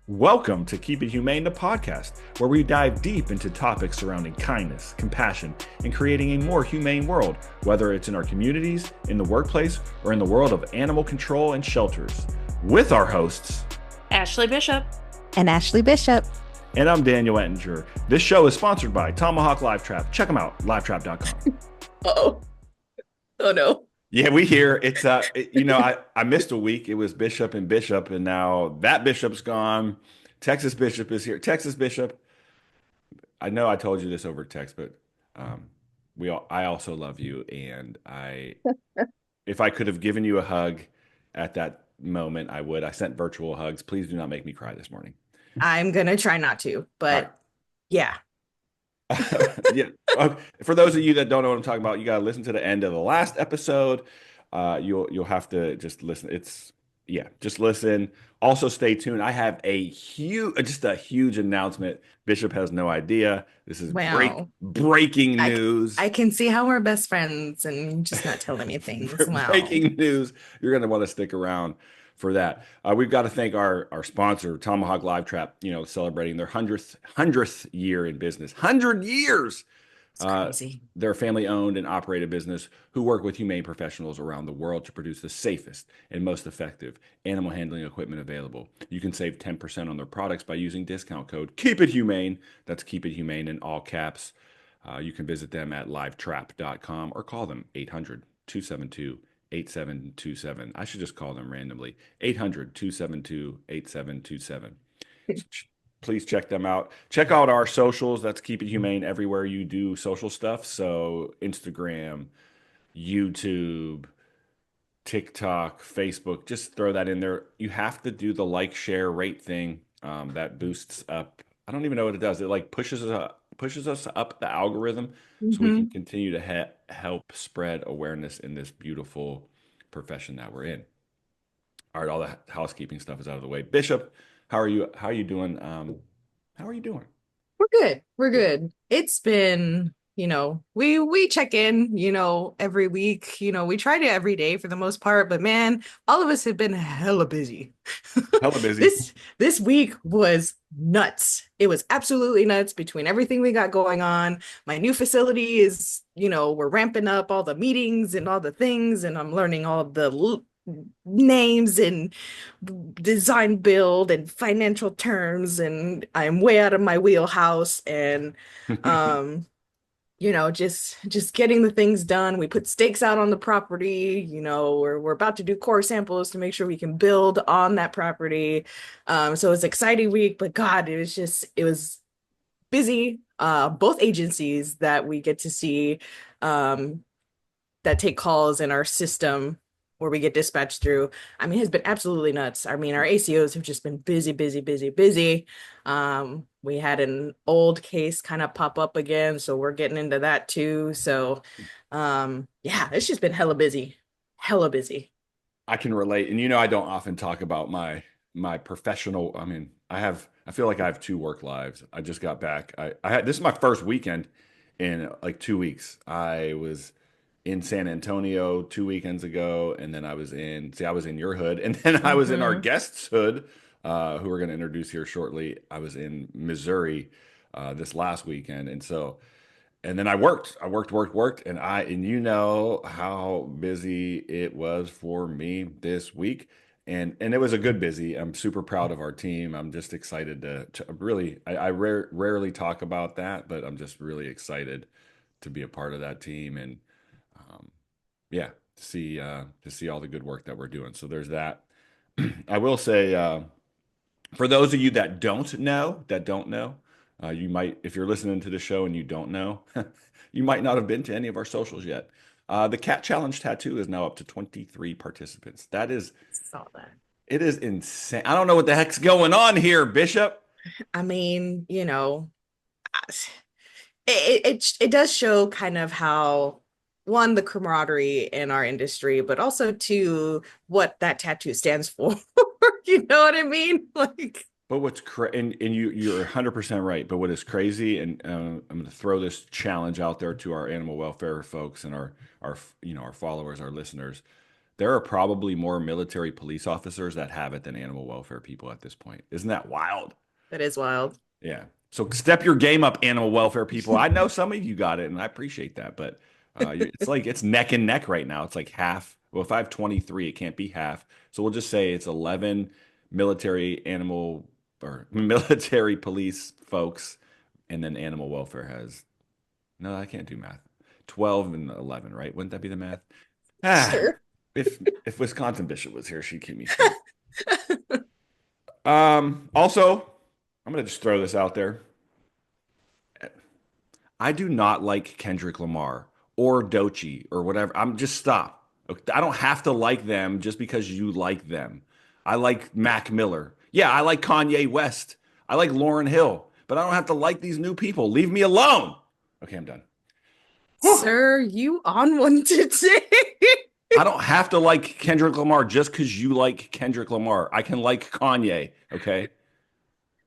Welcome to Keep It Humane, the podcast, where we dive deep into topics surrounding kindness, compassion, and creating a more humane world, whether it's in our communities, in the workplace, or in the world of animal control and shelters. With our hosts, Ashley Bishop. And Ashley Bishop. And I'm Daniel Ettinger. This show is sponsored by Tomahawk Live Trap. Check them out, livetrap.com. Uh-oh. Oh no. Yeah, we hear it's I missed a week. It was Bishop, and now that Bishop's gone. Texas Bishop is here. Texas Bishop. I know I told you this over text, but I also love you, and if I could have given you a hug at that moment, I would. I sent virtual hugs. Please do not make me cry this morning. I'm gonna try not to, but right. Yeah. Yeah. For those of you that don't know what I'm talking about, you gotta listen to the end of the last episode. You'll have to just listen. Just listen. Also, stay tuned. I have a huge announcement. Bishop has no idea. This is breaking news. I can see how we're best friends and just not telling me things. Wow. Breaking news. You're gonna want to stick around for that. We've got to thank our sponsor, Tomahawk Live Trap, celebrating their 100th year in business. 100 years. It's crazy. They're a family-owned and operated business who work with humane professionals around the world to produce the safest and most effective animal handling equipment available. You can save 10% on their products by using discount code Keep It Humane. That's Keep It Humane in all caps. You can visit them at livetrap.com or call them 800-272-8727. I should just call them randomly. 800-272-8727. Please check them out. Check out our socials. That's Keep It Humane everywhere you do social stuff. So Instagram, YouTube, TikTok, Facebook, just throw that in there. You have to do the like, share, rate thing. That boosts up. I don't even know what it does. It like pushes us up the algorithm so we can continue to help spread awareness in this beautiful profession that we're in. All right, all the housekeeping stuff is out of the way. Bishop, how are you? How are you doing? How are you doing? We're good. It's been, we check in, every week. We try to every day for the most part, but man, all of us have been hella busy. Hella busy. This week was nuts. It was absolutely nuts between everything we got going on. My new facility is, we're ramping up all the meetings and all the things, and I'm learning all the names and design build and financial terms, and I'm way out of my wheelhouse, and just getting the things done. We put stakes out on the property. We're about to do core samples to make sure we can build on that property. So it's an exciting week, but God, it was busy. Both agencies that we get to see that take calls in our system where we get dispatched through, has been absolutely nuts. Our ACOs have just been busy, busy, busy, busy. We had an old case kind of pop up again, so we're getting into that too. So, it's just been hella busy, hella busy. I can relate, and I don't often talk about my professional. I feel like I have two work lives. I just got back. This is my first weekend in like 2 weeks. I was in San Antonio 2 weekends ago, and then I was in your hood, and then I was in our guest's hood, who we're going to introduce here shortly. I was in Missouri this last weekend, and then I worked, and you know how busy it was for me this week, and it was a good busy. I'm super proud of our team. I'm just excited to really. I rarely talk about that, but I'm just really excited to be a part of that team and. To see all the good work that we're doing. So there's that. I will say, for those of you that don't know, you might, if you're listening to the show and you don't know, you might not have been to any of our socials yet. The Cat Challenge tattoo is now up to 23 participants. Saw that. It is insane. I don't know what the heck's going on here, Bishop. It does show kind of how, one, the camaraderie in our industry, but also two, what that tattoo stands for. You know what I mean? Like, but what's and you're 100% right. But what is crazy, and I'm going to throw this challenge out there to our animal welfare folks and our followers, our listeners. there are probably more military police officers that have it than animal welfare people at this point. Isn't that wild? That is wild. Yeah. So step your game up, animal welfare people. I know some of you got it, and I appreciate that, but it's like it's neck and neck right now. It's like half. Well, if I have 23, it can't be half. So we'll just say it's 11 military animal or military police folks, and then animal welfare has, no, I can't do math. 12 and 11, right? Wouldn't that be the math? Ah, Sure. if if Wisconsin Bishop was here, she'd keep me straight. Also, I'm gonna just throw this out there. I do not like Kendrick Lamar or Doechii or whatever. I'm just stop. I don't have to like them just because you like them. I like Mac Miller. Yeah, I like Kanye West. I like Lauryn Hill, but I don't have to like these new people. Leave me alone. Okay, I'm done. Whew. Sir, you on one today. I don't have to like Kendrick Lamar just because you like Kendrick Lamar. I can like Kanye, okay?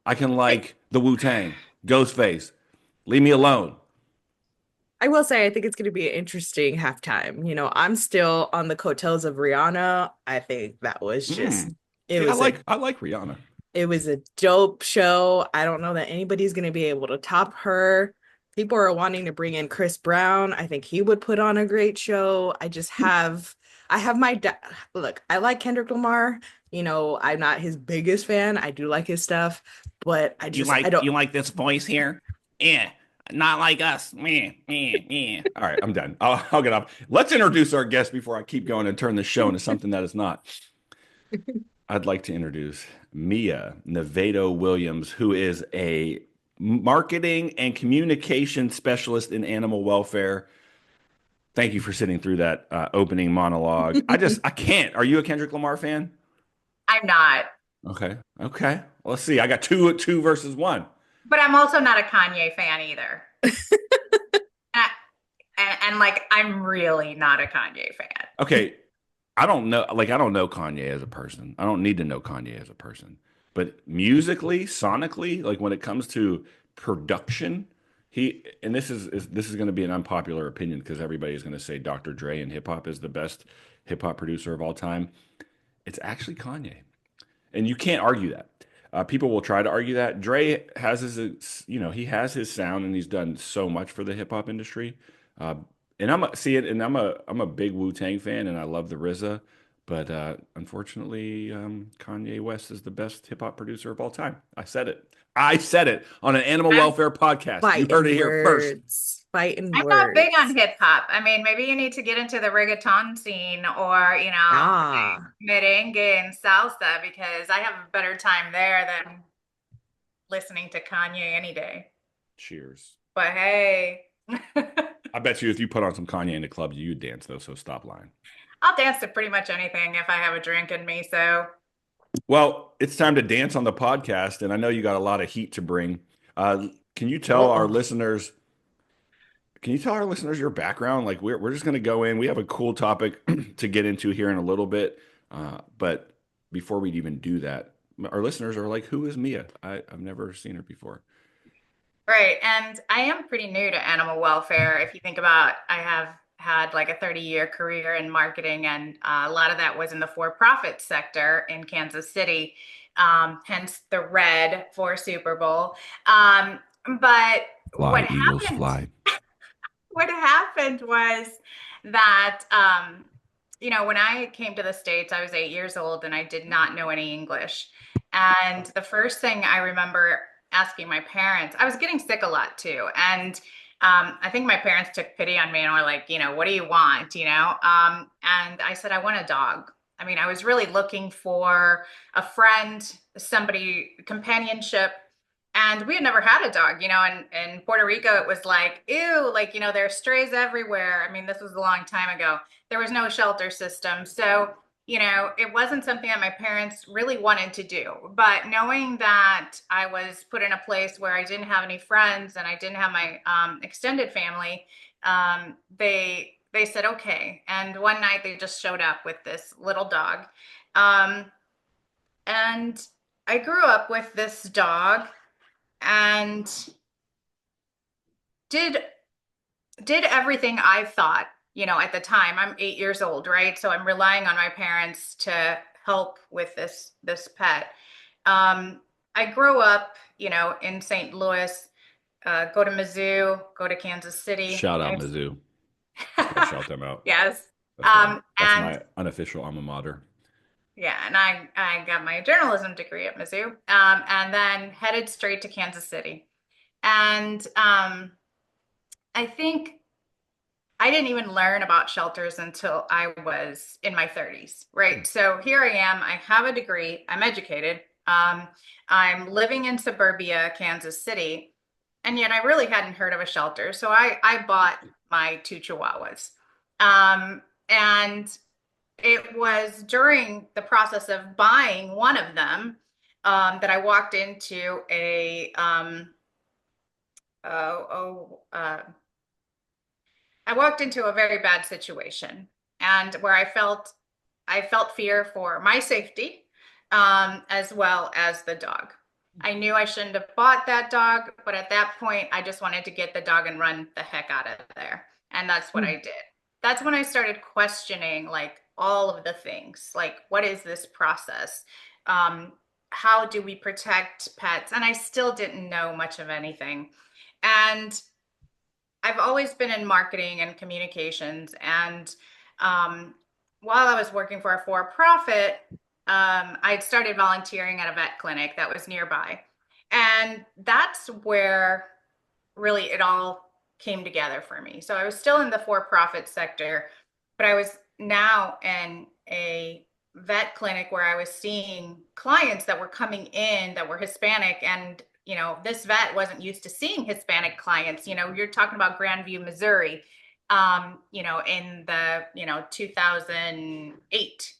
I can like the Wu-Tang, Ghostface. Leave me alone. I will say, I think it's going to be an interesting halftime. I'm still on the coattails of Rihanna. I think that was just, Mm. it See, was a I like Rihanna. it was a dope show. I don't know that anybody's going to be able to top her. People are wanting to bring in Chris Brown. I think he would put on a great show. I have look, I like Kendrick Lamar. I'm not his biggest fan. I do like his stuff, but I don't. You like this voice here? Yeah, not like us. Meh, meh, meh. All right, I'm done. I'll get off. Let's introduce our guest before I keep going and turn the show into something that is not. I'd like to introduce Mia Navedo-Williams, who is a marketing and communication specialist in animal welfare. Thank you for sitting through that opening monologue. I can't. Are you a Kendrick Lamar fan? I'm not, Okay. Okay. Well, let's see. I got two versus one. but I'm also not a Kanye fan either. And, like, I'm really not a Kanye fan. Okay. I don't know Kanye as a person. I don't need to know Kanye as a person. But musically, sonically, like when it comes to production, and this is going to be an unpopular opinion because everybody's going to say Dr. Dre in hip hop is the best hip hop producer of all time. It's actually Kanye. And you can't argue that. People will try to argue that. Dre has he has his sound, and he's done so much for the hip hop industry. Uh, and I'm a big Wu Tang fan, and I love the RZA. But unfortunately, Kanye West is the best hip hop producer of all time. I said it. I said it on an animal I'm welfare podcast. You heard Fighting it here first. words. Fighting I'm not big on words. hip hop. I mean, maybe you need to get into the reggaeton scene or, Ah. merengue and salsa because I have a better time there than listening to Kanye any day. Cheers. But hey, I bet you if you put on some Kanye in the club, you'd dance though. So stop lying. I'll dance to pretty much anything if I have a drink in me. So Well, it's time to dance on the podcast, and I know you got a lot of heat to bring. Can you tell our Uh-oh. listeners? Can you tell our listeners your background? Like we're just going to go in. We have a cool topic to get into here in a little bit, but before we'd even do that, our listeners are like, "Who is Mia? I've never seen her before." right. And I am pretty new to animal welfare. If you think about, I have had like a 30-year career in marketing, and a lot of that was in the for-profit sector in Kansas City, hence the red for Super Bowl. But Fly, what Eagles, happened, fly. what happened was that, when I came to the States, I was 8 years old and I did not know any English. And the first thing I remember asking my parents, I was getting sick a lot too. And I think my parents took pity on me and were like, what do you want? And I said, I want a dog. I mean, I was really looking for a friend, somebody, companionship. And we had never had a dog, and in Puerto Rico, it was like, ew, like, there are strays everywhere. I mean, this was a long time ago. There was no shelter system. So, it wasn't something that my parents really wanted to do. But knowing that I was put in a place where I didn't have any friends and I didn't have my extended family, they said, okay. And one night they just showed up with this little dog. Um, and I grew up with this dog and did everything I thought at the time I'm 8 years old, right? So I'm relying on my parents to help with this pet. Um, I grew up, in St. Louis, go to Mizzou, go to Kansas City. Shout out Mizzou. Gotta shout them out. Yes. That's And my unofficial alma mater. yeah, and I got my journalism degree at Mizzou, and then headed straight to Kansas City. And I think I didn't even learn about shelters until I was in my 30s, right? So here I am. I have a degree. I'm educated. I'm living in suburbia, Kansas City, and yet I really hadn't heard of a shelter. So I bought my two Chihuahuas. And it was during the process of buying one of them that I walked into oh, I walked into a very bad situation, and where I felt fear for my safety, as well as the dog. I knew I shouldn't have bought that dog, but at that point, I just wanted to get the dog and run the heck out of there. And that's what I did. That's when I started questioning like all of the things, like what is this process? How do we protect pets? And I still didn't know much of anything. And I've always been in marketing and communications. And while I was working for a for-profit, I'd started volunteering at a vet clinic that was nearby. And that's where really it all came together for me. So I was still in the for-profit sector, but I was now in a vet clinic where I was seeing clients that were coming in that were Hispanic, and this vet wasn't used to seeing Hispanic clients. You're talking about Grandview, Missouri, in the 2008.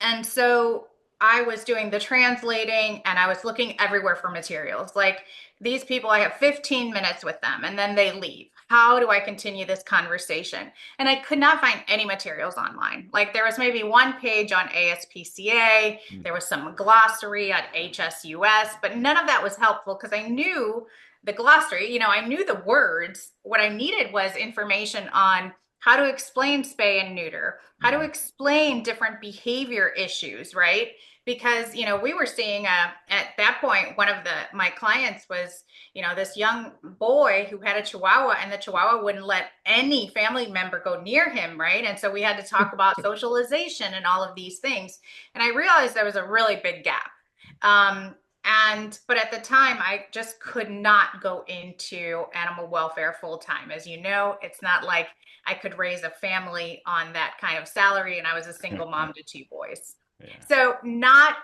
And so I was doing the translating, and I was looking everywhere for materials. Like, these people, I have 15 minutes with them and then they leave. How do I continue this conversation? And I could not find any materials online. Like, there was maybe one page on ASPCA, there was some glossary at HSUS, but none of that was helpful because I knew the glossary, I knew the words. What I needed was information on how to explain spay and neuter, how to explain different behavior issues, right? Because we were seeing at that point, one of my clients was this young boy who had a Chihuahua, and the Chihuahua wouldn't let any family member go near him, right? And so we had to talk about socialization and all of these things, and I realized there was a really big gap. But at the time, I just could not go into animal welfare full time. As you know, it's not like I could raise a family on that kind of salary, and I was a single mom to two boys. Yeah. So not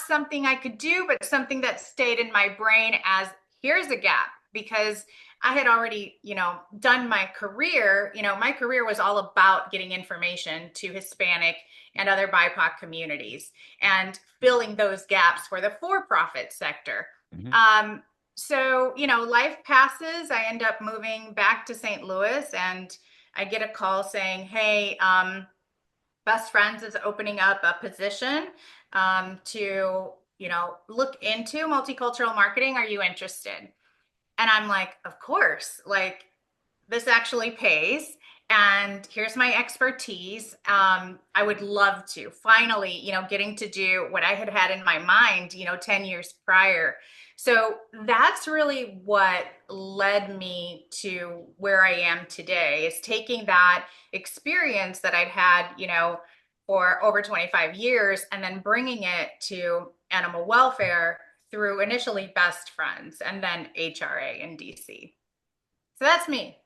something I could do, but something that stayed in my brain as, here's a gap, because I had already, done my career. My career was all about getting information to Hispanic and other BIPOC communities and filling those gaps for the for-profit sector. So, life passes. I end up moving back to St. Louis, and I get a call saying, hey, Best Friends is opening up a position to, look into multicultural marketing. Are you interested? And I'm like, of course, like, this actually pays. And here's my expertise. I would love to finally, getting to do what I had in my mind, 10 years prior. So that's really what led me to where I am today, is taking that experience that I'd had, for over 25 years, and then bringing it to animal welfare through initially Best Friends and then HRA in DC. So that's me.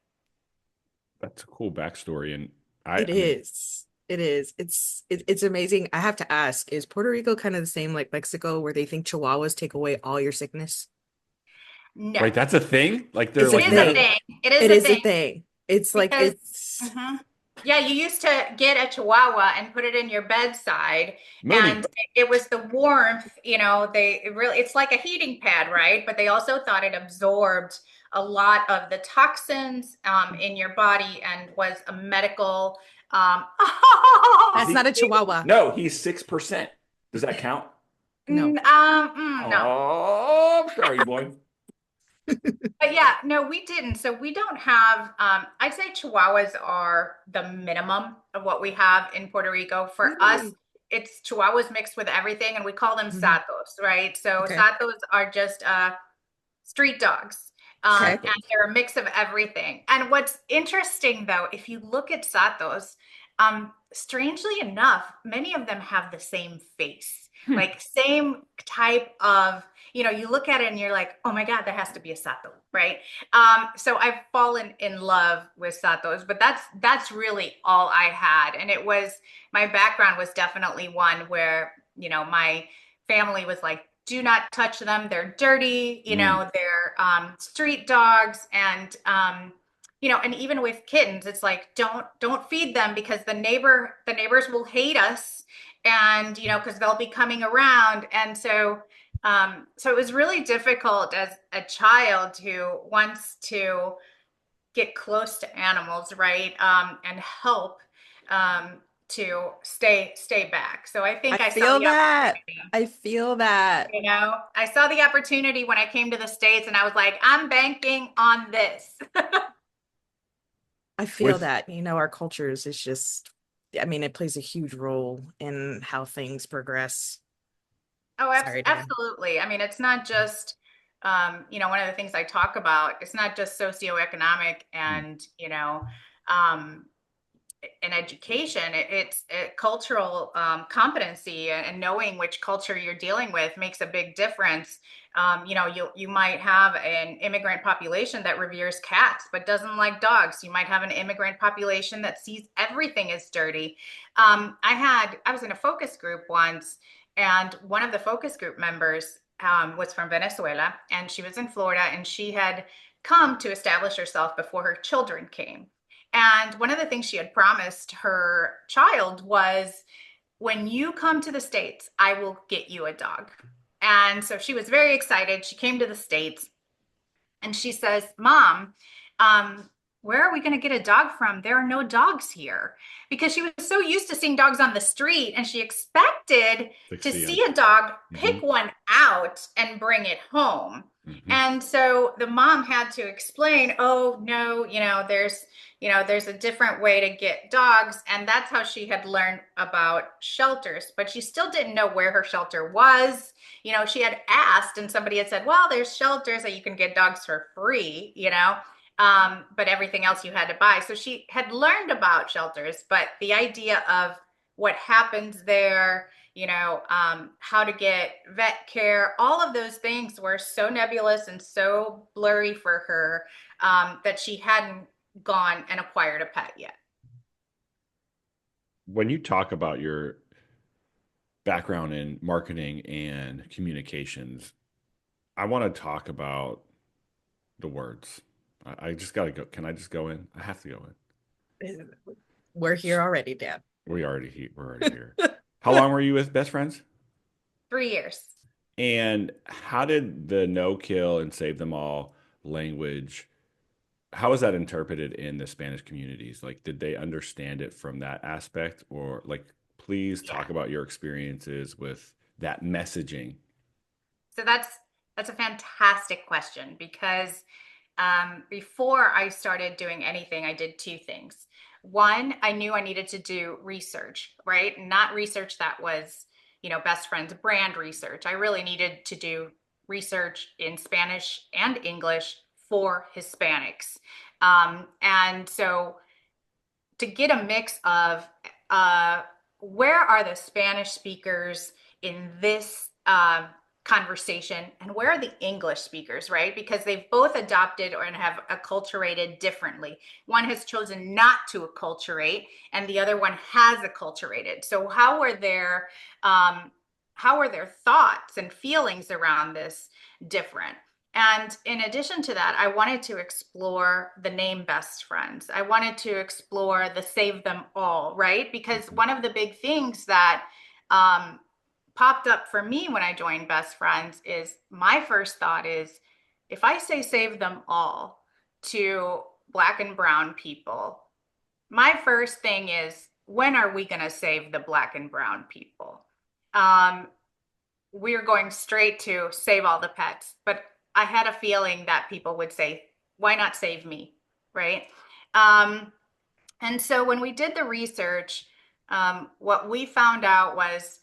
That's a cool backstory. And It is. It's amazing. I have to ask, is Puerto Rico kind of the same like Mexico, where they think Chihuahuas take away all your sickness? No. Right, that's a thing? Like, they're it is a thing. It is a thing. It's because, like, it's yeah, you used to get a Chihuahua and put it in your bedside, and it was the warmth, it's like a heating pad, right? But they also thought it absorbed a lot of the toxins in your body and was a medical that's not a Chihuahua. No, he's 6%. Does that count? No. No. Oh, I'm sorry, boy. But yeah, no, we didn't. So we don't have, I'd say Chihuahuas are the minimum of what we have in Puerto Rico. For us, Really? it's Chihuahuas mixed with everything, and we call them Mhm. satos, right? So Okay. satos are just street dogs. Okay. And they're a mix of everything. And what's interesting though, if you look at satos, strangely enough, many of them have the same face, Hmm. like same type of, you look at it and you're like, oh my God, that has to be a sato, right? So I've fallen in love with satos, but that's really all I had. And it was, my background was definitely one where, my family was like, do not touch them. They're dirty, Mm. they're street dogs. And even with kittens, it's like, don't feed them because the neighbors will hate us. And, because they'll be coming around. And so it was really difficult as a child who wants to get close to animals, right? And help to stay back. So I I think I saw feel the that. opportunity. I feel that. I saw the opportunity when I came to the States and I was like, I'm banking on this. I feel With that. Our cultures is just, I mean, it plays a huge role in how things progress. Oh, Sorry, Dan. absolutely. I mean, it's not just, one of the things I talk about, it's not just socioeconomic and, um, in education, it's a cultural competency, and knowing which culture you're dealing with makes a big difference. You might have an immigrant population that reveres cats but doesn't like dogs. You might have an immigrant population that sees everything as dirty. I was in a focus group once, and one of the focus group members was from Venezuela, and she was in Florida, and she had come to establish herself before her children came. And one of the things she had promised her child was, when you come to the States, I will get you a dog. And so she was very excited. She came to the States and she says, Mom, where are we going to get a dog from? There are no dogs here. Because she was so used to seeing dogs on the street, and she expected to to see see him. a dog, Hmm. pick one out, and bring it home. Hmm. And so the mom had to explain, oh no, there's a different way to get dogs. And that's how she had learned about shelters. But she still didn't know where her shelter was. She had asked, and somebody had said, well, there's shelters that you can get dogs for free, but everything else you had to buy. So she had learned about shelters, but the idea of what happens there, how to get vet care, all of those things were so nebulous and so blurry for her, that she hadn't gone and acquired a pet yet. When you talk about your background in marketing and communications, I want to talk about the words. I just got to go. Can I just go in? I have to go in. We're here already, Dan. We're already here. How long were you with best friends? 3 years. And how did the no kill and save them all language, how was that interpreted in the Spanish communities? Like, did they understand it from that aspect? Or like, please Yeah. talk about your experiences with that messaging. So that's a fantastic question, because before I started doing anything, I did two things. One, I knew I needed to do research, right? Not research that was, best friends brand research. I really needed to do research in Spanish and English for Hispanics. And so to get a mix of uh, where are the Spanish speakers in this conversation, and where are the English speakers, right? Because they've both adopted or and have acculturated differently. One has chosen not to acculturate, and the other one has acculturated. So um, how are their thoughts and feelings around this different? And in addition to that, I wanted to explore the name best friends. I wanted to explore the save them all, right? Because Mhm. one of the big things that um, popped up for me when I joined best friends is, my first thought is, if I say save them all to Black and Brown people, my first thing is, when are we going to save the Black and Brown people? Um, we're going straight to save all the pets. But I had a feeling that people would say, why not save me? Right. Um, and so when we did the research, what we found out was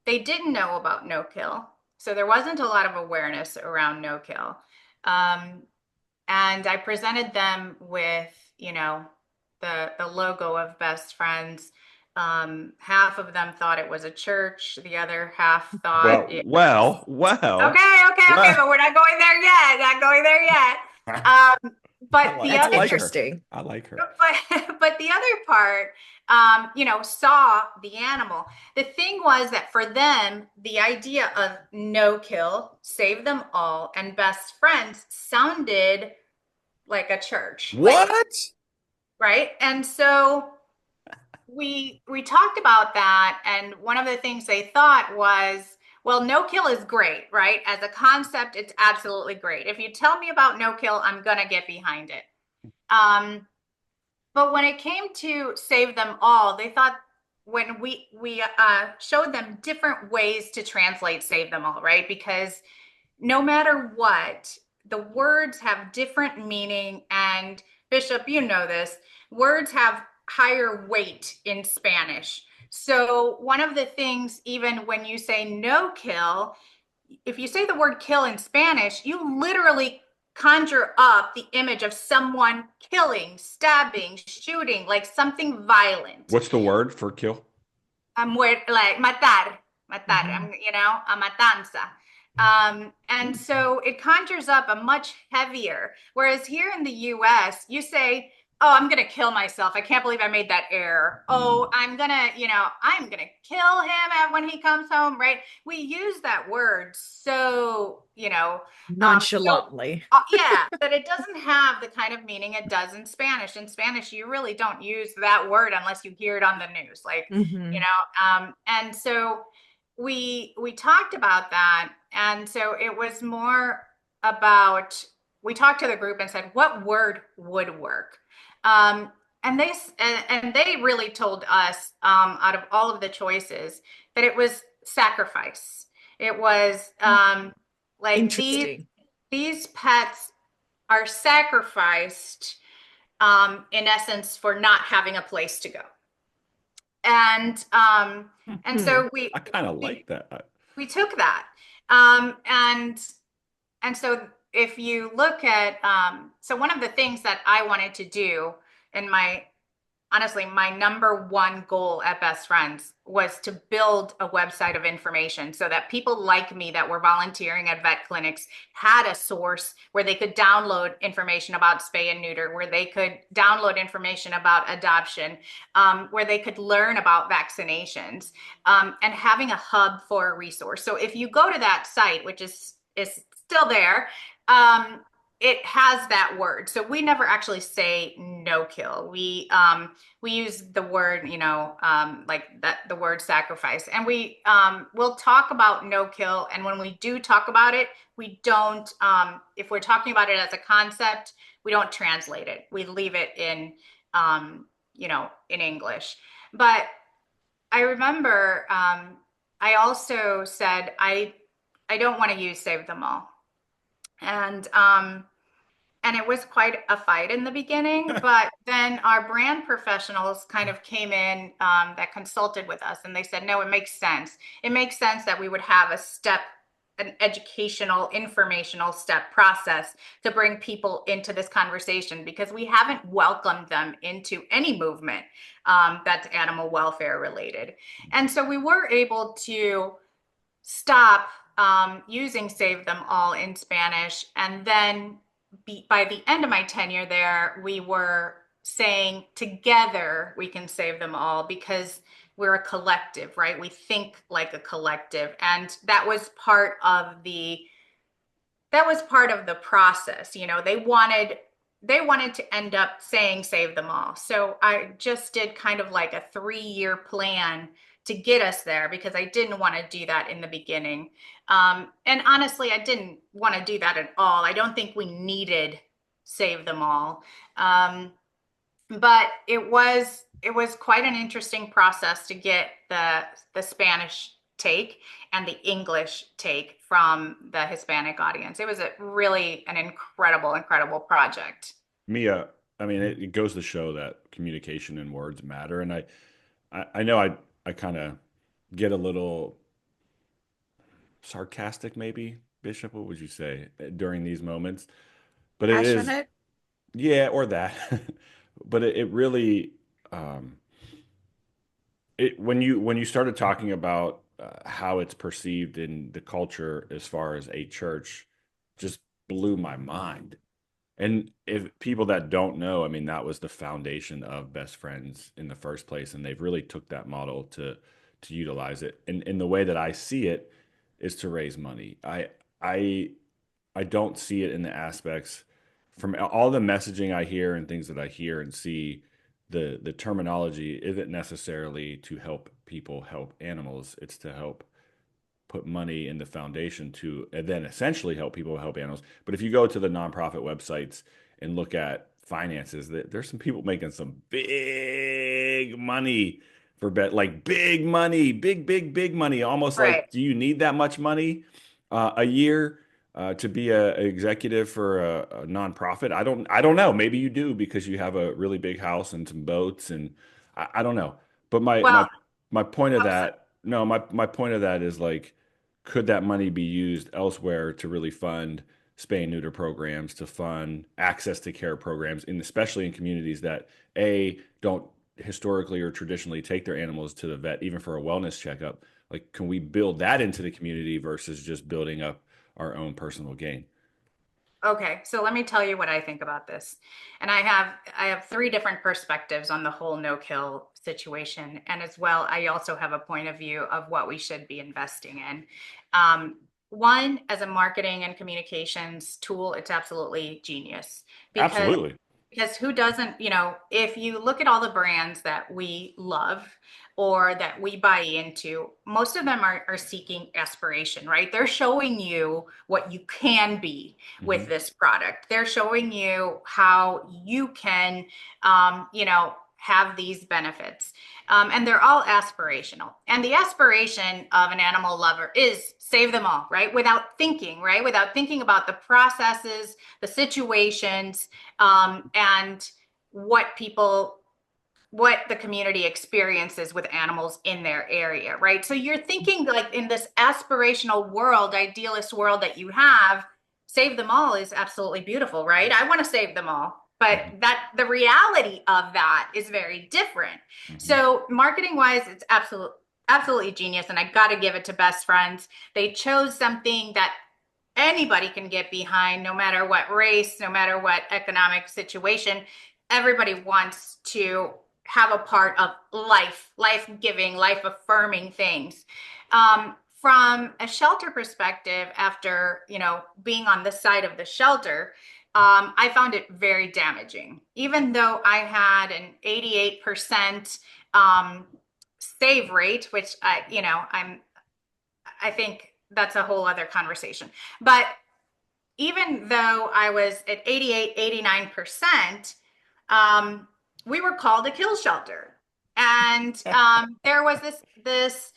they didn't know about no kill. So there wasn't a lot of awareness around no kill. Um, and I presented them with, you know, the logo of Best Friends. Half of them thought it was a church. The other half thought Well, it was well, well. okay, Well, but we're not going there yet. Not going there yet. Um, but the That's I other, like her. interesting. I like her. but the other part, you know, saw the animal. The thing was that for them, the idea of no kill, save them all, and best friends sounded like a church, like, What? right? And so we talked about that, and one of the things they thought was, well, no kill is great, right? As a concept, it's absolutely great. If you tell me about no kill, I'm gonna get behind it. But when it came to save them all, they thought when we showed them different ways to translate save them all, right? Because no matter what, the words have different meaning. And Bishop, you know this, words have higher weight in Spanish. So one of the things, even when you say no kill, if you say the word kill in Spanish, you literally conjure up the image of someone killing, stabbing, shooting, like something violent. What's the word for kill? Like matar, Mhm. you know, a matanza. And so it conjures up a much heavier, whereas here in the US, you say, oh, I'm going to kill myself. I can't believe I made that error. Oh, Mm. I'm going to, you know, I'm going to kill him when he comes home, right? We use that word so, you know, so Nonchalantly. yeah, but it doesn't have the kind of meaning it does in Spanish. In Spanish, you really don't use that word unless you hear it on the news, like, you Hmm. know. And so we talked about that, and so it was more about we talked to the group and said what word would work, um, and they really told us out of all of the choices that it was sacrifice. It was like Interesting. these pets are sacrificed in essence for not having a place to go. And and Hmm. so I kind of we like that. we took that. Um, and and so if you look at so one of the things that I wanted to do in my honestly, my number one goal at Best Friends was to build a website of information so that people like me that were volunteering at vet clinics had a source where they could download information about spay and neuter, where they could download information about adoption, where they could learn about vaccinations, and having a hub for a resource. So if you go to that site, which is still there, it has that word. So we never actually say no kill. We use the word, you know, like that the word sacrifice, and we will talk about no kill. And when we do talk about it, we don't. If we're talking about it as a concept, we don't translate it. We leave it in, you know, in English. But I remember I also said I don't want to use save them all, and and it was quite a fight in the beginning, but then our brand professionals kind of came in that consulted with us, and they said no, it makes sense. It makes sense that we would have a step, an educational informational step process to bring people into this conversation, because we haven't welcomed them into any movement that's animal welfare related. And so we were able to stop using Save Them All in Spanish. And then by the end of my tenure there, we were saying together we can save them all, because we're a collective, right? We think like a collective. And that was part of the process. You know, they wanted to end up saying save them all. So I just did kind of like a 3-year plan to get us there, because I didn't want to do that in the beginning. And honestly, I didn't want to do that at all. I don't think we needed save them all. But it was quite an interesting process to get the Spanish take and the English take from the Hispanic audience. It was really an incredible project. Mia, I mean, it goes to show that communication and words matter. And I know I kind of get a little sarcastic, maybe, Bishop, what would you say during these moments? But it is, Passionate. yeah, or that. But it really, um, when you started talking about how it's perceived in the culture as far as a church, just blew my mind. And if people that don't know, I mean, that was the foundation of Best Friends in the first place, and they've really took that model to utilize it. And the way that I see it is to raise money. I I don't see it in the aspects from all the messaging I hear and things that I hear and see. The terminology isn't necessarily to help people help animals. It's to help put money in the foundation to and then essentially help people help animals. But if you go to the nonprofit websites and look at finances, there's some people making some big money for like big money, big money. Almost Right. like, do you need that much money a year to be a executive for a nonprofit? I don't know. Maybe you do because you have a really big house and some boats, and I don't know. But Well, my point of oh, so- that, no, my point of that is like, could that money be used elsewhere to really fund spay and neuter programs, to fund access to care programs, and especially in communities that don't historically or traditionally take their animals to the vet, even for a wellness checkup? Like, can we build that into the community versus just building up our own personal gain? Okay, so let me tell you what I think about this. And I have three different perspectives on the whole no-kill situation. And as well, I also have a point of view of what we should be investing in. One, as a marketing and communications tool, it's absolutely genius because Absolutely. who doesn't, if you look at all the brands that we love or that we buy into, most of them are seeking aspiration, right? They're showing you what you can be with Hmm. this product. They're showing you how you can, have these benefits. And they're all aspirational. And the aspiration of an animal lover is save them all, right? Without thinking, right? Without thinking about the processes, the situations, and what the community experiences with animals in their area, right? So you're thinking like in this aspirational world, idealist world that you have, save them all is absolutely beautiful, right? I want to save them all. But Hmm. that the reality of that is very different. Hmm. So marketing wise, it's absolutely genius. And I got to give it to Best Friends. They chose something that anybody can get behind, no matter what race, no matter what economic situation. Everybody wants to have a part of life giving, life affirming things. From a shelter perspective, after being on this side of the shelter, I found it very damaging. Even though I had an 88% save rate, which I think that's a whole other conversation. But even though I was at 88, 89%, we were called a kill shelter. And there was this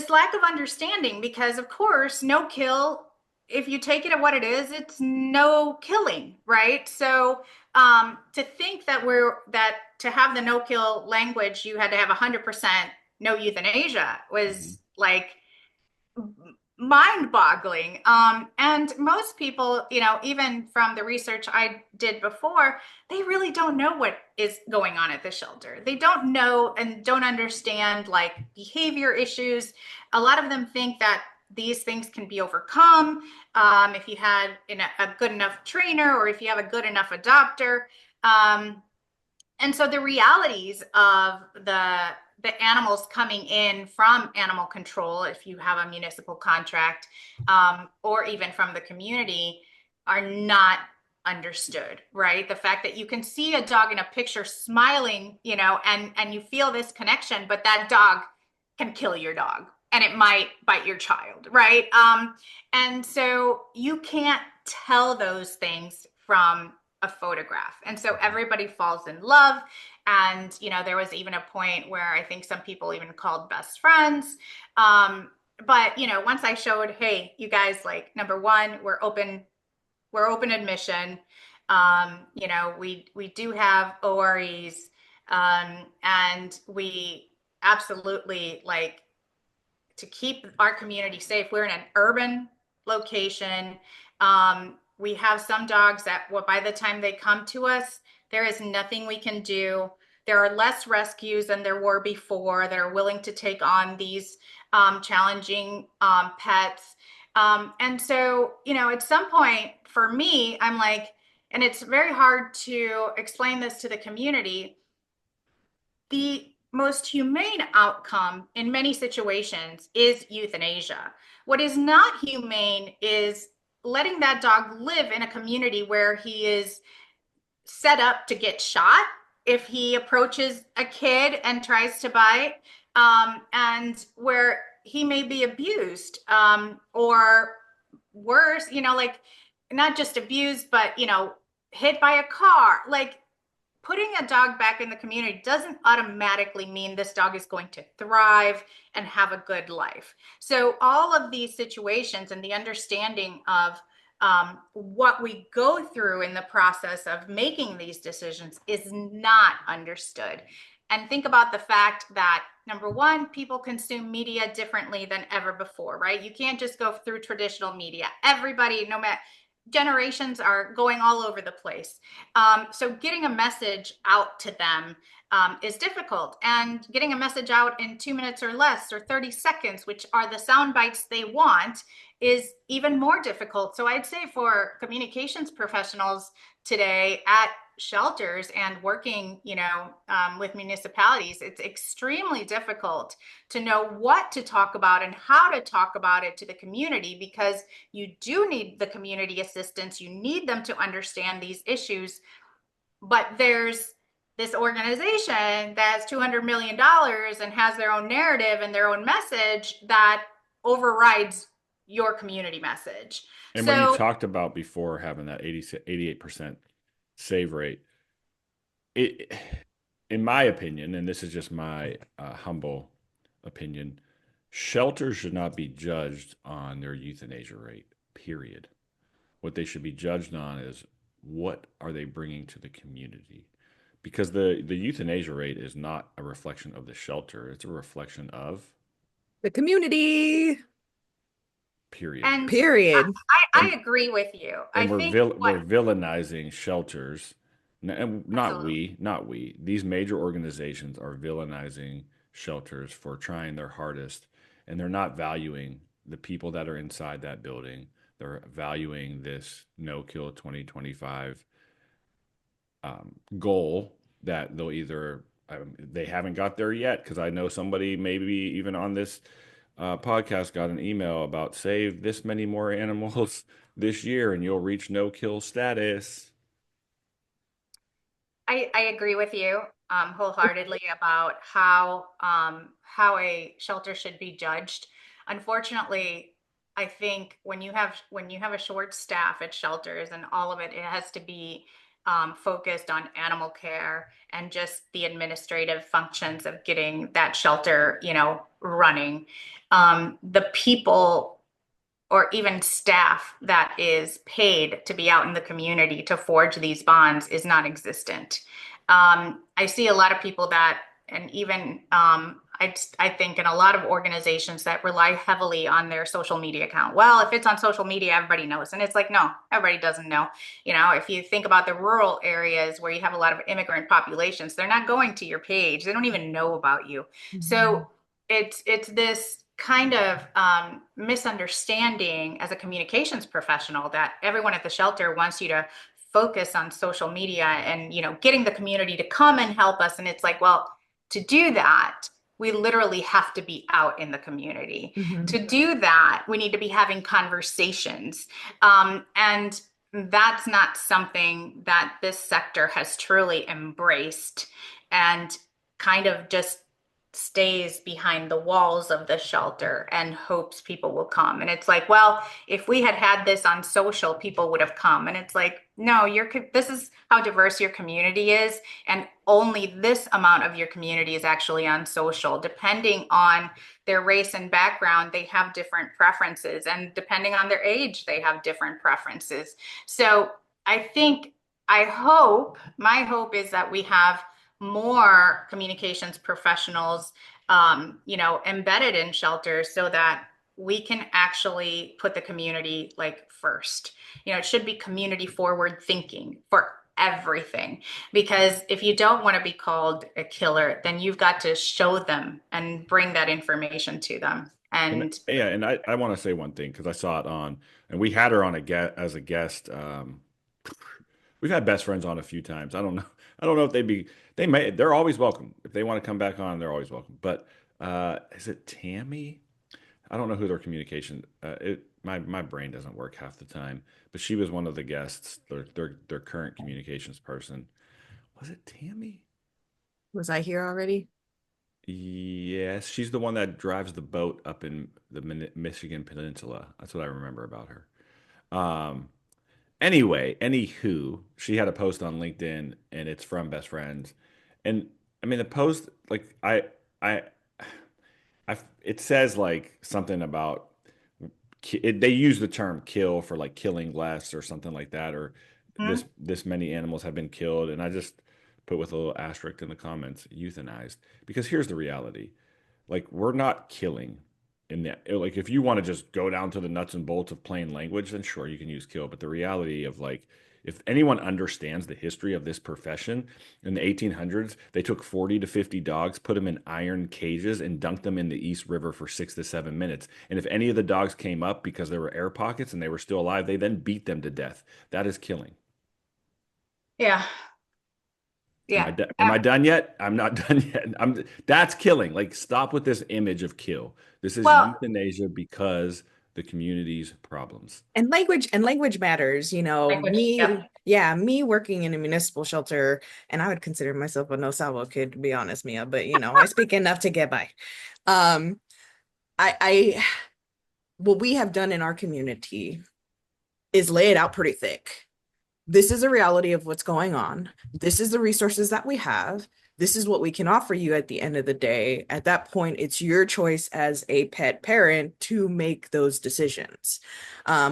lack of understanding because, of course, no kill, if you take it at what it is, it's no killing, right? So to think that to have the no kill language, you had to have 100% no euthanasia Hmm. was like mind-boggling. And most people, even from the research I did before, they really don't know what is going on at the shelter. They don't know and don't understand like behavior issues. A lot of them think that these things can be overcome if you had a good enough trainer or if you have a good enough adopter. Um, and so the realities of the animals coming in from animal control, if you have a municipal contract, or even from the community, are not understood, right? The fact that you can see a dog in a picture smiling, and you feel this connection, but that dog can kill your dog and it might bite your child, right? And so you can't tell those things from a photograph. And so everybody falls in love. And, there was even a point where I think some people even called Best Friends. but once I showed, hey, you guys, like, number one, we're open admission. We do have OREs, and we absolutely like to keep our community safe. We're in an urban location. We have some dogs that, well, by the time they come to us, there is nothing we can do. There are less rescues than there were before that are willing to take on these challenging pets. And so, at some point for me, I'm like, and it's very hard to explain this to the community. The most humane outcome in many situations is euthanasia. What is not humane is letting that dog live in a community where he is set up to get shot if he approaches a kid and tries to bite, and where he may be abused, or worse, like not just abused, but hit by a car. Like, putting a dog back in the community doesn't automatically mean this dog is going to thrive and have a good life. So all of these situations and the understanding of what we go through in the process of making these decisions is not understood. And think about the fact that, number one, people consume media differently than ever before, right? You can't just go through traditional media. Everybody, no matter, generations are going all over the place. So getting a message out to them is difficult, and getting a message out in 2 minutes or less, or 30 seconds, which are the sound bites they want, is even more difficult. So I'd say for communications professionals today at shelters and working, with municipalities, it's extremely difficult to know what to talk about and how to talk about it to the community, because you do need the community assistance. You need them to understand these issues. But there's this organization that has $200 million and has their own narrative and their own message that overrides your community message. And when you So talked about before having that 88% save rate, it, in my opinion, and this is just my humble opinion, shelters should not be judged on their euthanasia rate, period. What they should be judged on is what are they bringing to the community? Because the euthanasia rate is not a reflection of the shelter, it's a reflection of The community. period. and Period. I And agree with you. I and think what we're villainizing shelters. And absolutely. not we. These major organizations are villainizing shelters for trying their hardest, and they're not valuing the people that are inside that building. They're valuing this no kill 2025 goal that they'll either they haven't got there yet, because I know somebody maybe even on this podcast got an email about save this many more animals this year and you'll reach no kill status. I agree with you wholeheartedly about how a shelter should be judged. Unfortunately, I think when you have a short staff at shelters, and all of it has to be focused on animal care and just the administrative functions of getting that shelter, running. The people or even staff that is paid to be out in the community to forge these bonds is non-existent. I see a lot of people that, and even I think in a lot of organizations that rely heavily on their social media account. Well, if it's on social media, everybody knows. And it's like, no, everybody doesn't know. If you think about the rural areas where you have a lot of immigrant populations, they're not going to your page. They don't even know about you. So it's this kind of misunderstanding as a communications professional that everyone at the shelter wants you to focus on social media and getting the community to come and help us. And it's like, well, to do that, we literally have to be out in the community. Mhm. To do that, we need to be having conversations, and that's not something that this sector has truly embraced, and kind of just stays behind the walls of the shelter and hopes people will come. And it's like, well, if we had had this on social, people would have come. And it's like, no, this is how diverse your community is. And only this amount of your community is actually on social. Depending on their race and background, they have different preferences. And depending on their age, they have different preferences. So my hope is that we have more communications professionals, embedded in shelters so that we can actually put the community like first. It should be community forward thinking for everything. Because if you don't want to be called a killer, then you've got to show them and bring that information to them. And And yeah, and I want to say one thing because I saw it on, and we had her on as a guest. We've had best friends on a few times. I don't know if they're always welcome. If they want to come back on, they're always welcome. But is it Tammy? I don't know who their communication. My brain doesn't work half the time. But she was one of the guests. Their current communications person. Was it Tammy? Was I here already? Yes, she's the one that drives the boat up in the Michigan Peninsula. That's what I remember about her. Um, Anyway, anywho, she had a post on LinkedIn and it's from best friends. And I mean the post like I it says like something about they use the term kill for like killing less or something like that or Mhm. this many animals have been killed and I just put with a little asterisk in the comments euthanized because here's the reality. Like we're not killing in that like if you want to just go down to the nuts and bolts of plain language, then sure you can use kill. But the reality of like if anyone understands the history of this profession in the 1800s, they took 40 to 50 dogs, put them in iron cages, and dunked them in the East River for 6 to 7 minutes. And if any of the dogs came up because there were air pockets and they were still alive, they then beat them to death. That is killing. Yeah, Am yeah. I am I done yet? I'm not done yet. That's killing. Like stop with this image of kill. This is Well, euthanasia because the community's problems. And language matters, language, yep. me working in a municipal shelter, and I would consider myself a no salvo kid, to be honest, Mia, but I speak enough to get by. Um, I what we have done in our community is lay it out pretty thick. This is a reality of what's going on. This is the resources that we have. This is what we can offer you at the end of the day. At that point, it's your choice as a pet parent to make those decisions,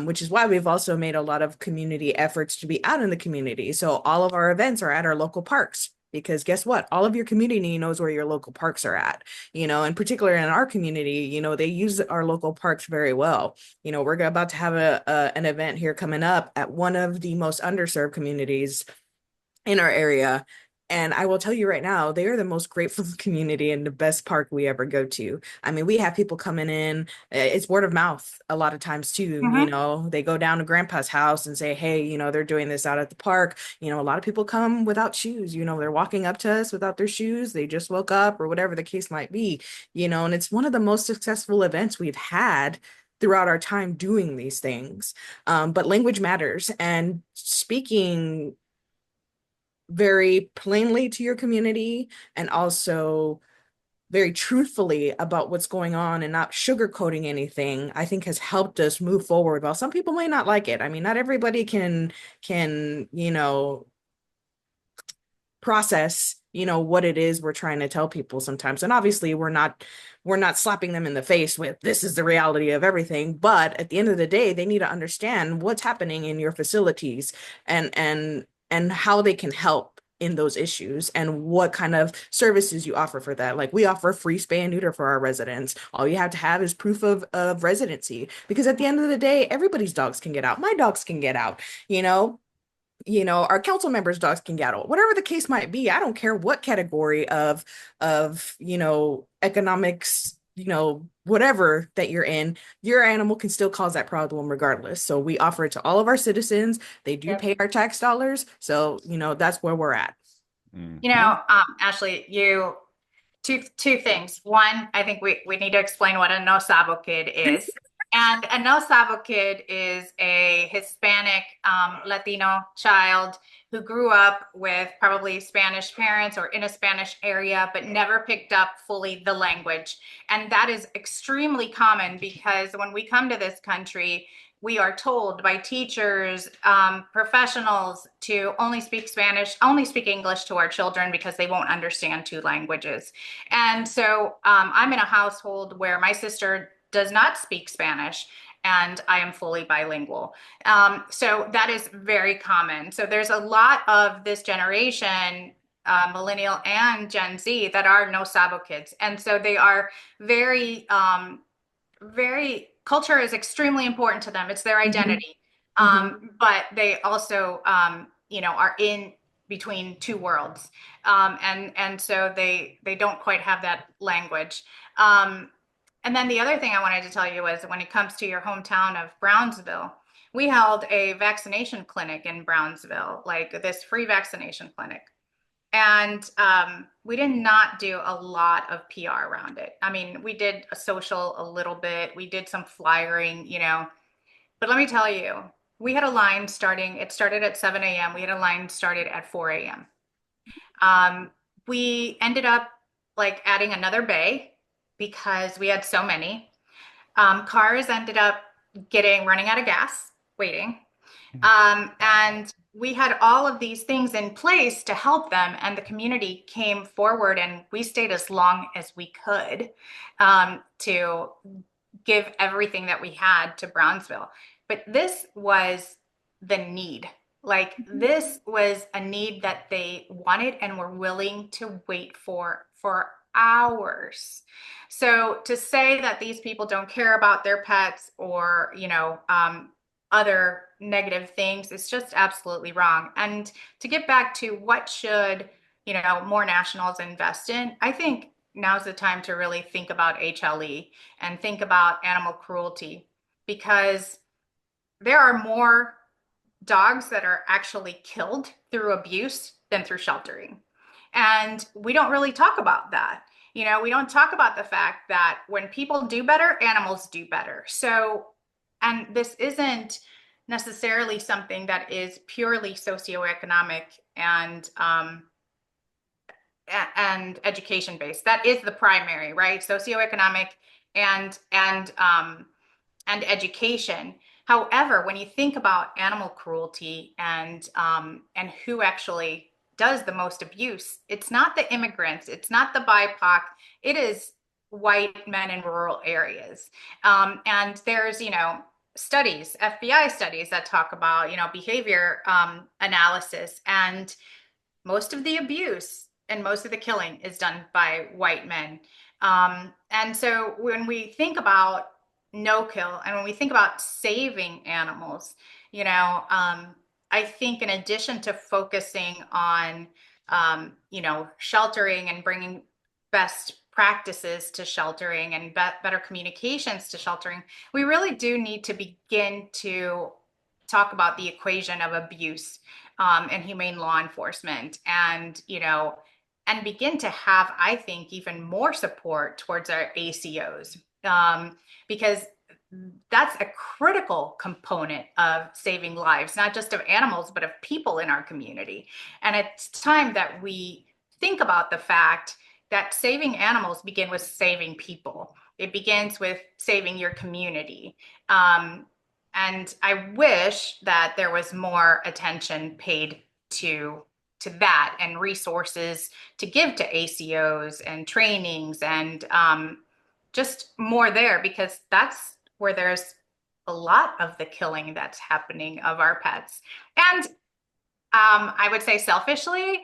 which is why we've also made a lot of community efforts to be out in the community. So all of our events are at our local parks. Because guess what? All of your community knows where your local parks are at, in particular in our community, they use our local parks very well. We're about to have an event here coming up at one of the most underserved communities in our area. And I will tell you right now, they are the most grateful community and the best park we ever go to. I mean, we have people coming in, it's word of mouth a lot of times too. Mhm. They go down to grandpa's house and say, hey, they're doing this out at the park. A lot of people come without shoes, they're walking up to us without their shoes. They just woke up or whatever the case might be, and it's one of the most successful events we've had throughout our time doing these things. But language matters. And speaking very plainly to your community and also very truthfully about what's going on and not sugarcoating anything, I think has helped us move forward. While some people may not like it, I mean, not everybody can process what it is we're trying to tell people sometimes. And obviously we're not slapping them in the face with this is the reality of everything, but at the end of the day they need to understand what's happening in your facilities and how they can help in those issues and what kind of services you offer for that. Like we offer free spay and neuter for our residents. All you have to have is proof of residency, because at the end of the day everybody's dogs can get out. My dogs can get out, our council members' dogs can get out. Whatever the case might be, I don't care what category of economics, whatever that you're in, your animal can still cause that problem regardless. So we offer it to all of our citizens. They do Yep. pay our tax dollars. So, that's where we're at. Mhm. Ashley, two things. One, I think we need to explain what a no sabo kid is. And a no sabo kid is a Hispanic Latino child who grew up with probably Spanish parents or in a Spanish area, but never picked up fully the language. And that is extremely common because when we come to this country, we are told by teachers, professionals to only speak Spanish, only speak English to our children because they won't understand two languages. And so I'm in a household where my sister does not speak Spanish and I am fully bilingual. So that is very common. So there's a lot of this generation, millennial and Gen Z, that are no sabo kids. And so they are very, very, culture is extremely important to them. It's their Mhm. identity. Mhm. But they also, are in between two worlds. And so they don't quite have that language. Um, and then the other thing I wanted to tell you was when it comes to your hometown of Brownsville, we held a vaccination clinic in Brownsville, like this free vaccination clinic. And we did not do a lot of PR around it. I mean, we did a social a little bit, we did some flyering, but let me tell you, we had a line starting, it started at 7 a.m. We had a line started at 4 a.m. Um, we ended up like adding another bay because we had so many. Cars ended up running out of gas, waiting. And we had all of these things in place to help them, and the community came forward, and we stayed as long as we could to give everything that we had to Brownsville. But this was the need. Like, this was a need that they wanted and were willing to wait for hours. So to say that these people don't care about their pets or, other negative things, it's just absolutely wrong. And to get back to what should, more nationals invest in, I think now's the time to really think about HLE and think about animal cruelty because there are more dogs that are actually killed through abuse than through sheltering. And we don't really talk about that. We don't talk about the fact that when people do better, animals do better. So, and this isn't necessarily something that is purely socioeconomic and education based. That is the primary, right? Socioeconomic and education. However, when you think about animal cruelty and who actually does the most abuse, it's not the immigrants, it's not the BIPOC, it is white men in rural areas. And there's studies, FBI studies that talk about behavior analysis, and most of the abuse and most of the killing is done by white men. And so when we think about no kill and when we think about saving animals, I think in addition to focusing on, sheltering and bringing best practices to sheltering and better communications to sheltering, we really do need to begin to talk about the equation of abuse and humane law enforcement, and begin to have, I think, even more support towards our ACOs, because that's a critical component of saving lives, not just of animals, but of people in our community. And it's time that we think about the fact that saving animals begin with saving people. It begins with saving your community. And I wish that there was more attention paid to that and resources to give to ACOs and trainings and just more there, because that's where there's a lot of the killing that's happening of our pets. And I would say selfishly,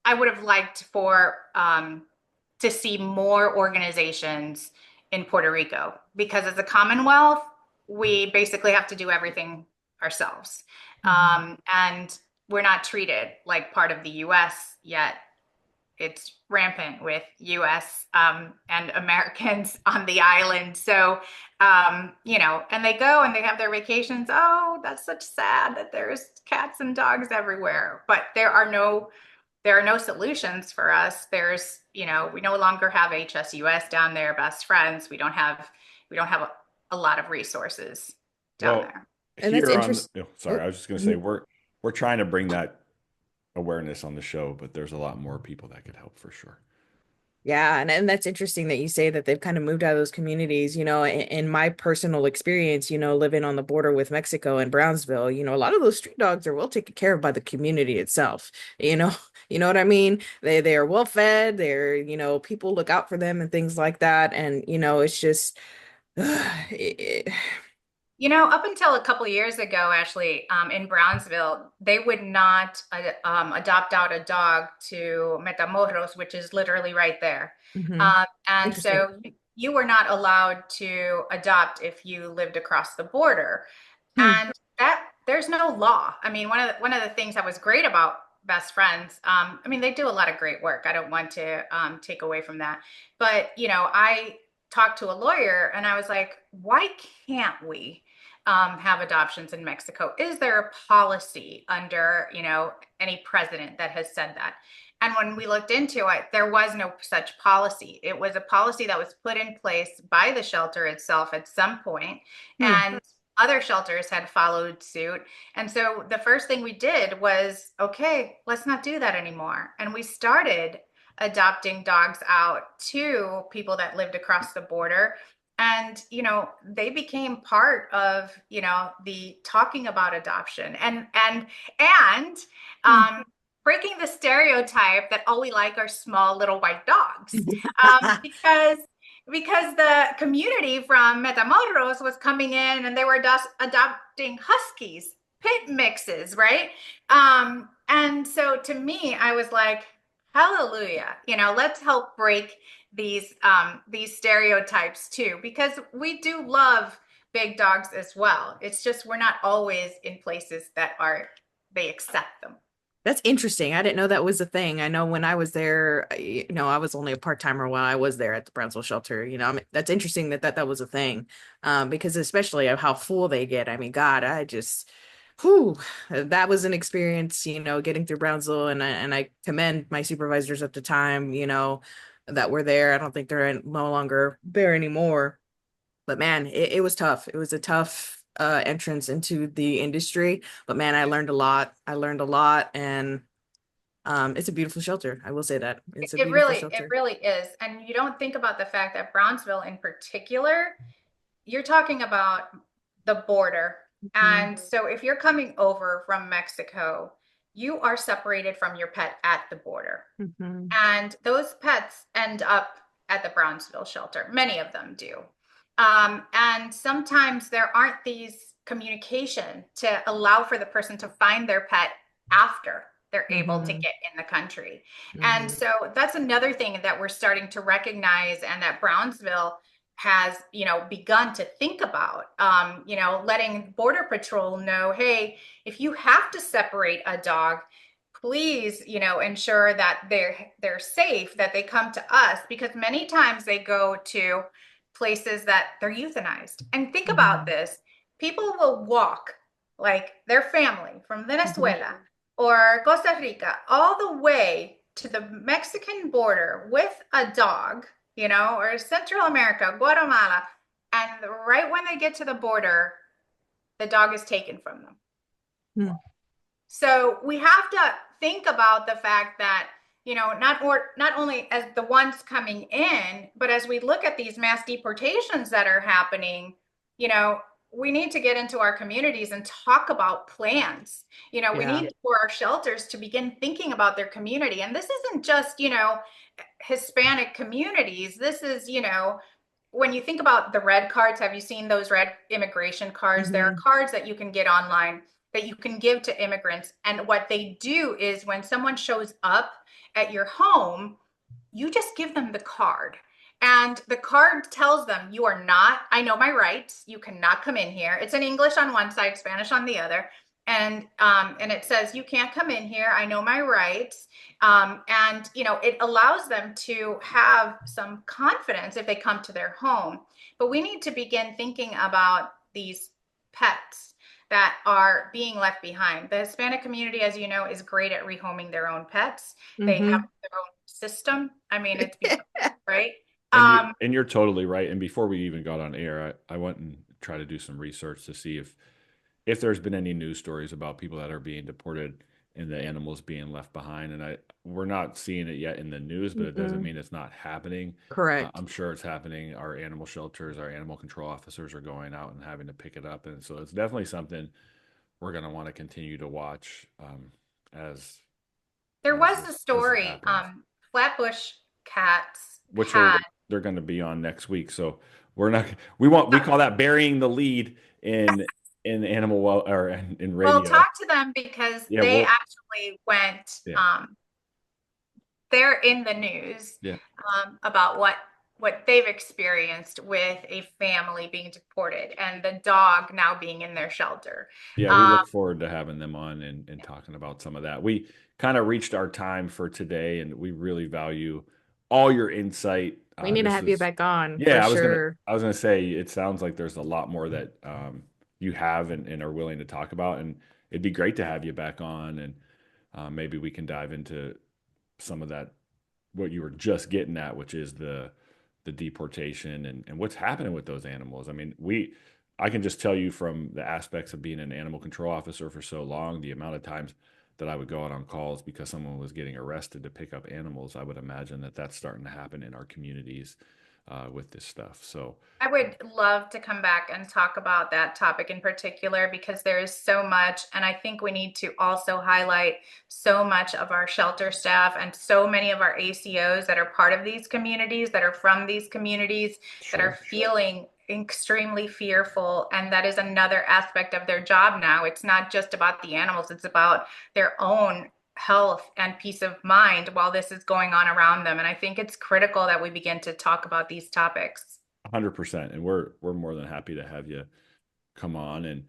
I would have liked for to see more organizations in Puerto Rico, because as a Commonwealth, we basically have to do everything ourselves. And we're not treated like part of the US yet. It's rampant with US and Americans on the island. So, and they go and they have their vacations. Oh, that's such sad that there's cats and dogs everywhere. But there are no solutions for us. We no longer have HSUS down there, best friends. We don't have a lot of resources down Well, there. And that's here on, interesting. oh, sorry, Oh, I was just going to say mhm. we're trying to bring that awareness on the show, but there's a lot more people that could help for sure. Yeah, and that's interesting that you say that they've kind of moved out of those communities. In my personal experience, living on the border with Mexico and Brownsville, a lot of those street dogs are well taken care of by the community itself. You know, you know what I mean? They are well fed. People look out for them and things like that. And it's just it, Up until a couple of years ago, actually, in Brownsville, they would not adopt out a dog to Matamoros, which is literally right there. mhm. And Interesting. so you were not allowed to adopt if you lived across the border. Hmm. And that there's no law. I mean, one of the things that was great about Best Friends, I mean, they do a lot of great work. I don't want to take away from that. But, I talked to a lawyer and I was like, why can't we have adoptions in Mexico? Is there a policy under, any president that has said that? And when we looked into it, there was no such policy. It was a policy that was put in place by the shelter itself at some point, Hmm. and other shelters had followed suit. And so the first thing we did was, okay, let's not do that anymore. And we started adopting dogs out to people that lived across the border. And they became part of the talking about adoption and Hmm. um breaking the stereotype that all we like are small little white dogs, because the community from Matamoros was coming in and they were adopting huskies, pit mixes, right? And so to me, I was like, hallelujah, let's help break these stereotypes too, because we do love big dogs as well. It's just we're not always in places that are they accept them. That's interesting. I didn't know that was a thing. I know when I was there, I was only a part-timer while I was there at the Brownsville shelter. I mean, that's interesting that was a thing. Because especially of how full they get. I mean, God, whew, that was an experience, getting through Brownsville, and I commend my supervisors at the time, that were there. I don't think they're no longer there anymore. But man, it was tough. It was a tough entrance into the industry. But man, I learned a lot. I learned a lot, and it's a beautiful shelter. I will say that it's a It beautiful really, it shelter. really is. And you don't think about the fact that Brownsville in particular, you're talking about the border. Mhm. And so if you're coming over from Mexico, you are separated from your pet at the border. Mhm. And those pets end up at the Brownsville shelter. Many of them do. And sometimes there aren't these communication to allow for the person to find their pet after they're able to Mhm. get in the country. And Mhm. so that's another thing that we're starting to recognize and that Brownsville has, begun to think about, letting Border Patrol know, hey, if you have to separate a dog, please ensure that they're safe, that they come to us, because many times they go to places that they're euthanized. And think about Mhm. this, people will walk like their family from Mhm. Venezuela or Costa Rica all the way to the Mexican border with a dog, or Central America, Guatemala, and right when they get to the border, the dog is taken from them. Mhm. So we have to think about the fact that, not only as the ones coming in, but as we look at these mass deportations that are happening, we need to get into our communities and talk about plans. We Yeah. need for our shelters to begin thinking about their community. And this isn't just, Hispanic communities. This is, when you think about the red cards, have you seen those red immigration cards? There are Mhm. cards that you can get online that you can give to immigrants. And what they do is when someone shows up at your home, you just give them the card. And the card tells them, you are not, I know my rights. You cannot come in here. It's in English on one side, Spanish on the other. And it says, you can't come in here. I know my rights. And it allows them to have some confidence if they come to their home. But we need to begin thinking about these pets that are being left behind. The Hispanic community, as you know, is great at rehoming their own pets. They have Mhm. their own system. I mean, it's beautiful, right? Um, And you're totally right. And before we even got on air, I went and tried to do some research to see if there's been any news stories about people that are being deported and the animals being left behind. And we're not seeing it yet in the news, but it doesn't Mm-mm. mean it's not happening. Correct. I'm sure it's happening. Our animal shelters, our animal control officers are going out and having to pick it up, and so it's definitely something we're going to want to continue to watch as there was a as this story, happens. Flatbush cats Which had, they're going to be on next week. So we're not we call that burying the lead in animal well or in well, radio. talk to them because Yeah, they well, actually went, yeah, they're in the news yeah, about what they've experienced with a family being deported and the dog now being in their shelter. yeah. We Um, look forward to having them on and talking about some of that. We kind of reached our time for today, and we really value all your insight. We need to This have you was, back on for yeah, sure. I was gonna say, it sounds like there's a lot more that you have and are willing to talk about, and it'd be great to have you back on, and maybe we can dive into some of that what you were just getting at, which is the deportation and what's happening with those animals. I mean, I can just tell you from the aspects of being an animal control officer for so long, the amount of times that I would go out on calls because someone was getting arrested to pick up animals. I would imagine that that's starting to happen in our communities with this stuff. So I would love to come back and talk about that topic in particular because there is so much. And I think we need to also highlight so much of our shelter staff and so many of our ACOs that are part of these communities, that are from these communities, that are sure, feeling extremely fearful. And that is another aspect of their job now. It's not just about the animals, it's about their own health and peace of mind while this is going on around them. And I think it's critical that we begin to talk about these topics. 100%. And we're more than happy to have you come on and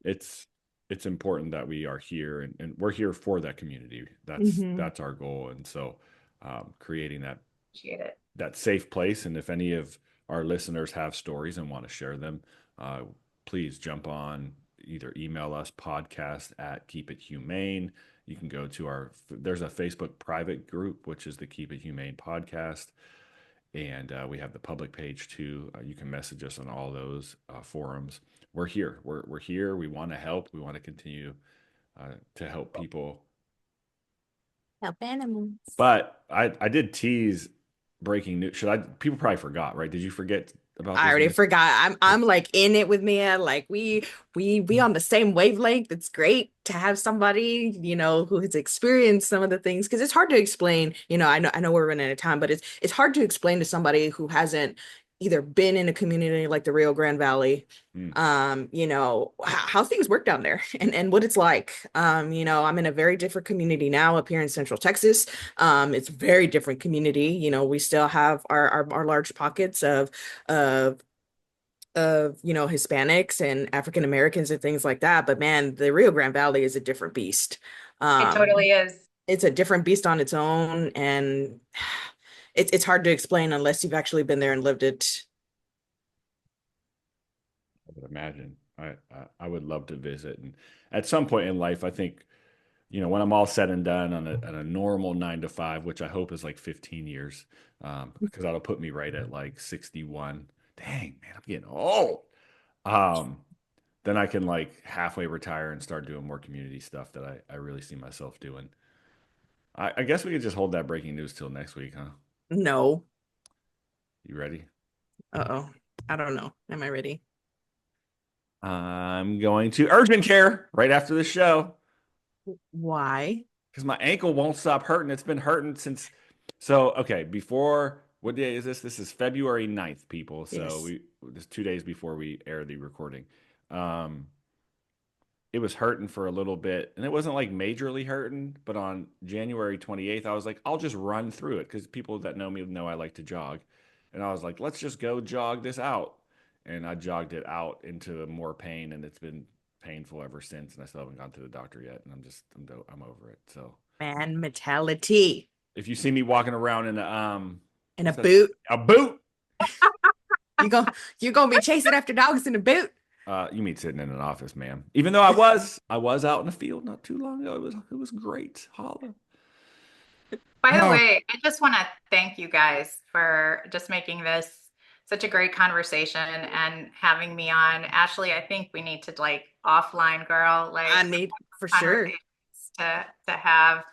it's important that we are here and we're here for that community. Hmm. That's our goal, and so creating Appreciate it. that safe place. And if any of our listeners have stories and want to share them, uh, please jump on, either email us podcast at keep it humane. You can go to there's a Facebook private group which is the Keep It Humane podcast, and we have the public page too. You can message us on all those forums. We're here. We're here. We want to help. We want to continue to help people. Help animals. But I did tease breaking news. Should I? People probably forgot, right? Did you forget about I this already news? forgot. I'm like in it with Mia. Like we on the same wavelength. It's great to have somebody, who has experienced some of the things because it's hard to explain. I know we're running out of time, but it's hard to explain to somebody who hasn't either been in a community like the Rio Grande Valley, Mm, how things work down there and what it's like. I'm in a very different community now up here in Central Texas. It's a very different community. We still have our large pockets of Hispanics and African Americans and things like that. But man, the Rio Grande Valley is a different beast. It Um, totally is. it's a different beast on its own, and it's hard to explain unless you've actually been there and lived it. I would imagine. I would love to visit, and at some point in life, I think when I'm all said and done on a normal 9 to 5, which I hope is like 15 years, because that'll put me right at like 61. Dang, man, I'm getting old. Um, then I can like halfway retire and start doing more community stuff that I really see myself doing. I guess we could just hold that breaking news till next week, huh? No. You ready? Uh-oh. I don't know. Am I ready? I'm going to urgent care right after the show Why? because my ankle won't stop hurting. It's been hurting since. So, okay, before what day is this? This is February 9th, people. So Yes. this 2 days before we air the recording. Um, it was hurting for a little bit and it wasn't like majorly hurting, but on January 28th, I was like, I'll just run through it because people that know me know I like to jog. And I was like, let's just go jog this out. And I jogged it out into more pain and it's been painful ever since. And I still haven't gone to the doctor yet. And I'm over it. So Man mentality. if you see me walking around in In a what's that? boot. A boot. You go you're gonna be chasing after dogs in a boot. You mean sitting in an office, ma'am. Even though I was out in the field not too long ago. It was great. Holla. By the Oh, way, I just want to thank you guys for just making this such a great conversation and having me on. Ashley, I think we need to like offline, girl, I like need for sure. conversations to have.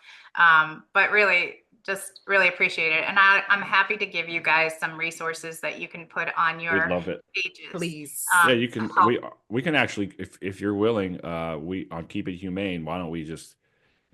But really, just really appreciate it. And I'm happy to give you guys some resources that you can put on we'd your love it. pages Please. Yeah, you to can. help. We can actually, if you're willing, we on Keep It Humane. Why don't we just,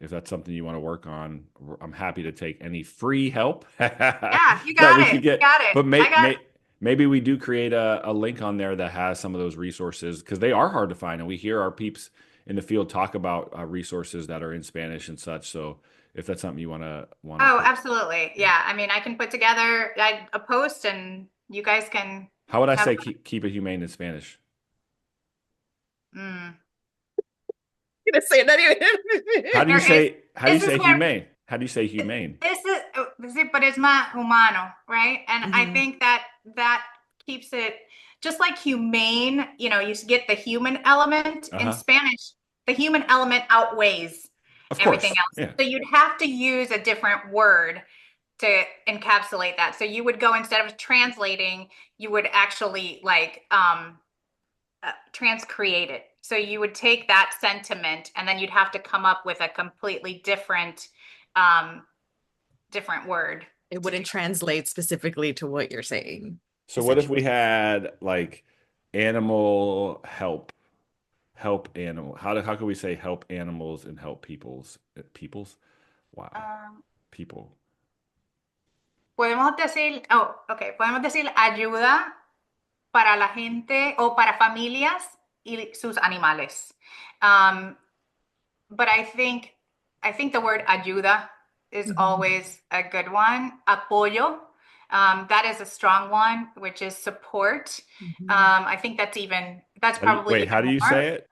if that's something you want to work on, I'm happy to take any free help Yeah, you that got we it. could You get. got it. But I got maybe we do create a link on there that has some of those resources because they are hard to find, and we hear our peeps in the field talk about resources that are in Spanish and such. So if that's something you want to Oh, put, absolutely. yeah. Yeah. I mean, I can put together a post and you guys can How would I have say keep it humane in Spanish? mm. Gonna say that even. There is How do you this is say where humane? How do you say humane? this is sí, but it's más humano, right? And I Mhm. think that that keeps it just like humane, you know, you get the human element in Uh-huh. Spanish, the human element outweighs Of everything course. else. Yeah. So you'd have to use a different word to encapsulate that. So you would go instead of translating, you would actually like transcreate it. So you would take that sentiment and then you'd have to come up with a completely um, different word It to do. wouldn't translate specifically to what you're saying, So what if we essentially. had like animal help animal? How can we say help animals and help peoples? Wow. Um, People. podemos decir, oh, ok, podemos decir ayuda para la gente o para familias y sus animales. Um, but I think the word ayuda is Mhm. always a good one. Apoyo, that is a strong one, which is support. Mhm. I think that's probably Wait, how even do you more. say it?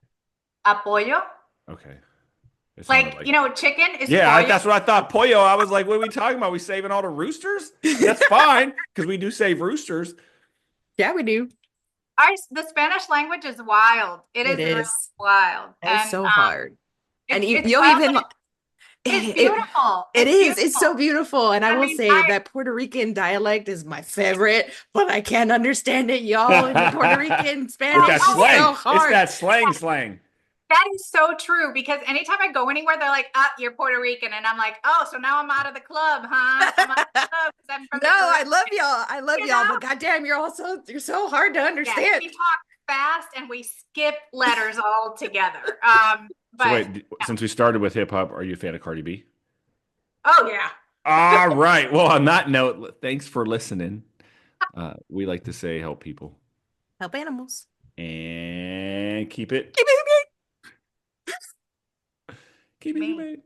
Apoyo, Okay. It sounded like like you know, chicken is yeah, pollo. that's what I thought. Pollo. I was like, what are we talking about? We saving all the roosters? I mean, that's fine because we do save roosters. Yeah, we do. The Spanish language is wild. It It is really is. wild, It's and so hard. And it's you'll wild, even but it's it beautiful. it It's is. It's so beautiful. beautiful. And I I will mean, say that Puerto Rican dialect is my favorite, but I can't understand it, y'all. In the Puerto Rican With oh, Spanish that is oh wait, slang. so It's hard. that slang. that is so true because anytime I go anywhere, they're like, "Ah, you're Puerto Rican," and I'm like, "Oh, so now I'm out of the club, huh? I'm out of the club because I'm from No, the I Caribbean." love y'all. I love You y'all, know? but goddamn, you're so hard to Yes, understand. we talk fast and we skip letters altogether. So But wait, since we started with hip hop, are you a fan of Cardi B? oh yeah, All right. Well, on that note, thanks for listening. We like to say help people Help animals. and keep it Keep it me. humane.